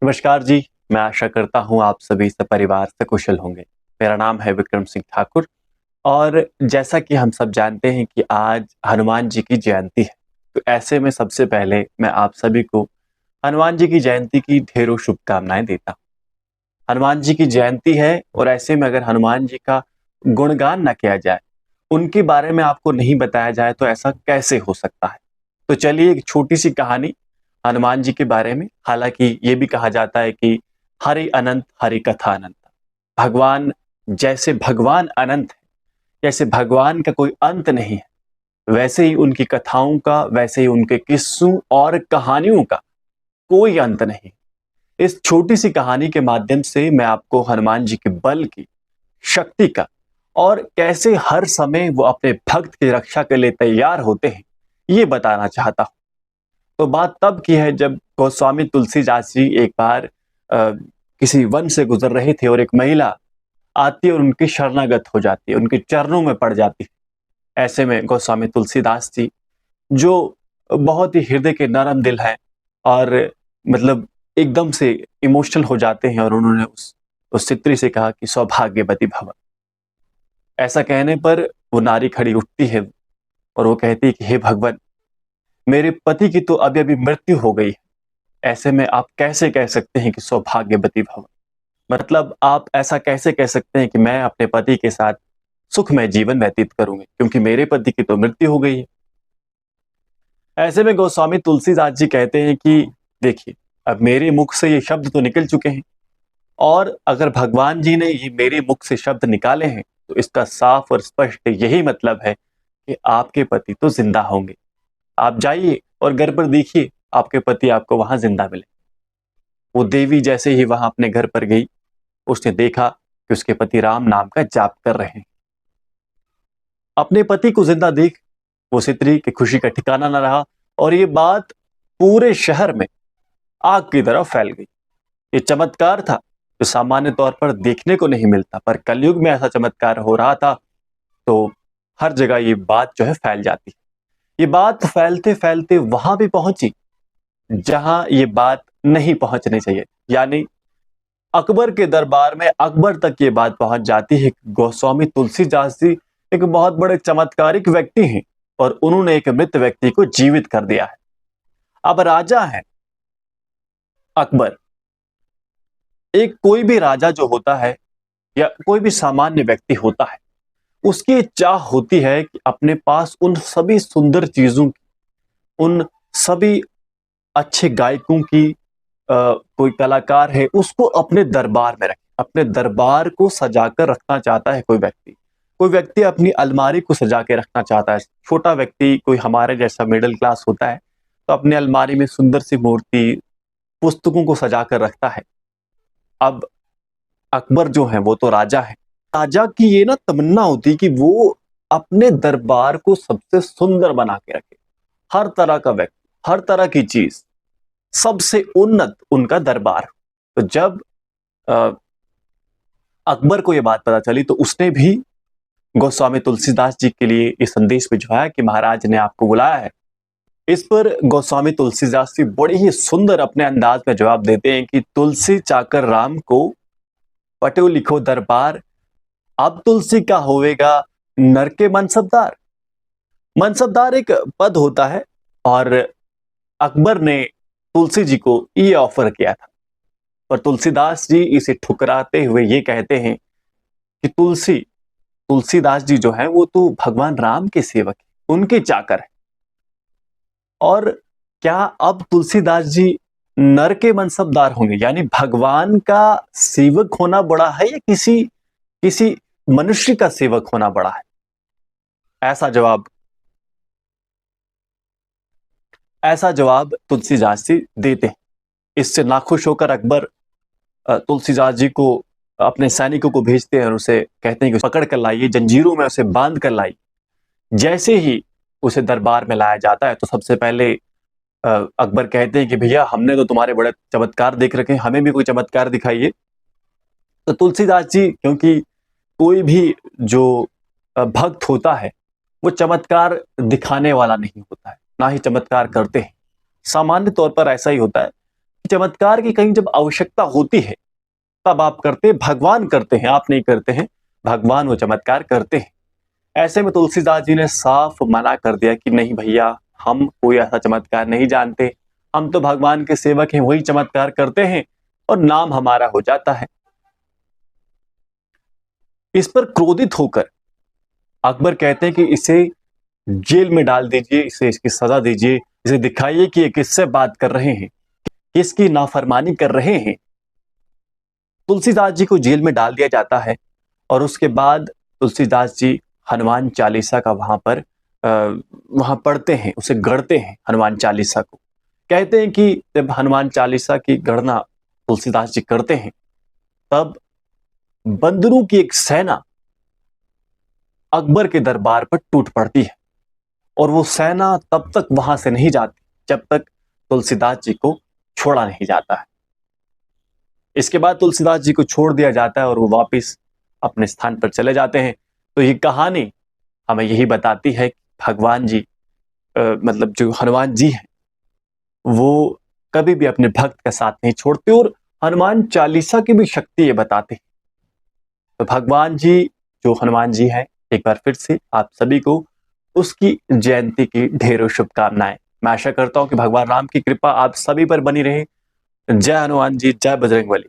नमस्कार जी। मैं आशा करता हूँ आप सभी सपरिवार से कुशल होंगे। मेरा नाम है विक्रम सिंह ठाकुर और जैसा कि हम सब जानते हैं कि आज हनुमान जी की जयंती है। तो ऐसे में सबसे पहले मैं आप सभी को हनुमान जी की जयंती की ढेरों शुभकामनाएँ देता हूँ। हनुमान जी की जयंती है और ऐसे में अगर हनुमान जी का गुणगान ना किया जाए, उनके बारे में आपको नहीं बताया जाए तो ऐसा कैसे हो सकता है? तो चलिए एक छोटी-सी कहानी हनुमान जी के बारे में। हालाँकि ये भी कहा जाता है कि हरि अनंत हरि कथा अनंत। भगवान जैसे भगवान अनंत है, जैसे भगवान का कोई अंत नहीं है, वैसे ही उनकी कथाओं का, वैसे ही उनके किस्सों और कहानियों का कोई अंत नहीं। इस छोटी-सी कहानी के माध्यम से मैं आपको हनुमान जी के बल की, शक्ति का और कैसे हर समय वो अपने भक्त की रक्षा के लिए तैयार होते हैं, ये बताना चाहता हूँ। तो बात तब की है जब गोस्वामी तुलसीदास जी एक बार किसी वन से गुजर रहे थे और एक महिला आती है और उनकी शरणागत हो जाती है, उनके चरणों में पड़ जाती है। ऐसे में गोस्वामी तुलसीदास जी जो बहुत ही हृदय के नरम दिल हैं और मतलब एकदम से इमोशनल हो जाते हैं और उन्होंने उस स्त्री से कहा कि सौभाग्यवती भव। ऐसा कहने पर वो नारी खड़ी उठती है और वो कहती है कि हे भगवान, मेरे पति की तो अभी-अभी मृत्यु हो गई है। ऐसे में आप कैसे कह सकते हैं कि सौभाग्यवती भव? मतलब आप ऐसा कैसे कह सकते हैं कि मैं अपने पति के साथ सुखमय जीवन व्यतीत करूँगी, क्योंकि मेरे पति की तो मृत्यु हो गई है। ऐसे में गोस्वामी तुलसीदास जी कहते हैं कि देखिए, अब मेरे मुख से ये शब्द तो निकल चुके हैं और अगर भगवान जी ने ये मेरे मुख से शब्द निकाले हैं, तो इसका साफ और स्पष्ट यही मतलब है कि आपके पति तो ज़िंदा होंगे। आप जाइए और घर पर देखिए, आपके पति आपको वहाँ ज़िंदा मिले। वो देवी जैसे ही वहाँ अपने घर पर गई, उसने देखा कि उसके पति राम नाम का जाप कर रहे हैं। अपने पति को जिंदा देख वो स्त्री की खुशी का ठिकाना न रहा और ये बात पूरे शहर में आग की तरह फैल गई। ये चमत्कार था जो सामान्य तौर पर देखने को नहीं मिलता, पर कलयुग में ऐसा चमत्कार हो रहा था तो हर जगह ये बात जो है फैल जाती। ये बात फैलते फैलते वहां भी पहुंची जहां ये बात नहीं पहुंचनी चाहिए, यानी अकबर के दरबार में अकबर तक ये बात पहुंच जाती है कि गोस्वामी तुलसीदास जी एक बहुत बड़े चमत्कारिक व्यक्ति हैं और उन्होंने एक मृत व्यक्ति को जीवित कर दिया है। अब राजा है अकबर। एक कोई भी राजा जो होता है या कोई भी सामान्य व्यक्ति होता है, उसकी चाह होती है कि अपने पास उन सभी सुंदर चीजों की, उन सभी अच्छे गायकों की, कोई कलाकार है उसको अपने दरबार में रखे, अपने दरबार को सजाकर रखना चाहता है। कोई व्यक्ति अपनी अलमारी को सजा के रखना चाहता है। छोटा व्यक्ति कोई हमारे जैसा मिडिल क्लास होता है तो अपने अलमारी में सुंदर सी मूर्ति, पुस्तकों को सजा कर रखता है। अब अकबर जो है वो तो राजा है। राजा की ये ना तमन्ना होती कि वो अपने दरबार को सबसे सुंदर बना के रखे। हर तरह का व्यक्ति, हर तरह की चीज, सबसे उन्नत उनका दरबार। तो जब अ, अकबर को यह बात पता चली तो उसने भी गोस्वामी तुलसीदास जी के लिए ये संदेश भिजवाया कि महाराज ने आपको बुलाया है। इस पर गोस्वामी तुलसीदास जी बड़े ही सुंदर अपने अंदाज में जवाब देते हैं कि तुलसी चाकर राम को पटो लिखो दरबार, अब तुलसी का होवेगा नर के मनसबदार। मनसबदार एक पद होता है और अकबर ने तुलसी जी को ये ऑफर किया था, पर तुलसीदास जी इसे ठुकराते हुए ये कहते हैं कि तुलसीदास जी जो है वो तो भगवान राम के सेवक है, उनके चाकर है। और क्या अब तुलसीदास जी नर के मनसबदार होंगे, यानी भगवान का सेवक होना बड़ा है या किसी किसी मनुष्य का सेवक होना बड़ा है? ऐसा जवाब ऐसा जवाब तुलसीदास जी देते हैं। इससे नाखुश होकर अकबर तुलसीदास जी को अपने सैनिकों को भेजते हैं और उसे कहते हैं कि पकड़ कर लाइए, जंजीरों में उसे बांध कर लाइए। जैसे ही उसे दरबार में लाया जाता है तो सबसे पहले अकबर कहते हैं कि भैया हमने तो तुम्हारे बड़े चमत्कार देख रखे हैं, हमें भी कोई चमत्कार दिखाइए। तो तुलसीदास जी, क्योंकि कोई भी जो भक्त होता है वो चमत्कार दिखाने वाला नहीं होता है, ना ही चमत्कार करते हैं। सामान्य तौर पर ऐसा ही होता है कि चमत्कार की कहीं जब आवश्यकता होती है तब आप करते हैं, भगवान करते हैं, आप नहीं करते हैं, भगवान वो चमत्कार करते हैं। ऐसे में तुलसीदास जी ने साफ मना कर दिया कि नहीं भैया, हम कोई ऐसा चमत्कार नहीं जानते, हम तो भगवान के सेवक हैं, वही चमत्कार करते हैं और नाम हमारा हो जाता है। इस पर क्रोधित होकर अकबर कहते हैं कि इसे जेल में डाल दीजिए, इसे इसकी सजा दीजिए, इसे दिखाइए कि ये किससे बात कर रहे हैं, किसकी नाफरमानी कर रहे हैं। तुलसीदास जी को जेल में डाल दिया जाता है और उसके बाद तुलसीदास जी हनुमान चालीसा का वहां पढ़ते हैं, उसे गढ़ते हैं हनुमान चालीसा को। कहते हैं कि जब हनुमान चालीसा की गणना तुलसीदास जी करते हैं तब बंदरों की एक सेना अकबर के दरबार पर टूट पड़ती है और वो सेना तब तक वहां से नहीं जाती जब तक तुलसीदास जी को छोड़ा नहीं जाता है। इसके बाद तुलसीदास जी को छोड़ दिया जाता है और वो वापस अपने स्थान पर चले जाते हैं। तो ये कहानी हमें यही बताती है कि भगवान जी मतलब जो हनुमान जी हैं वो कभी भी अपने भक्त का साथ नहीं छोड़ते और हनुमान चालीसा की भी शक्ति ये बताते हैं। तो भगवान जी जो हनुमान जी हैं, एक बार फिर से आप सभी को उसकी जयंती की ढेरों शुभकामनाएं। मैं आशा करता हूं कि भगवान राम की कृपा आप सभी पर बनी रहे। जय हनुमान जी, जय बजरंगबली।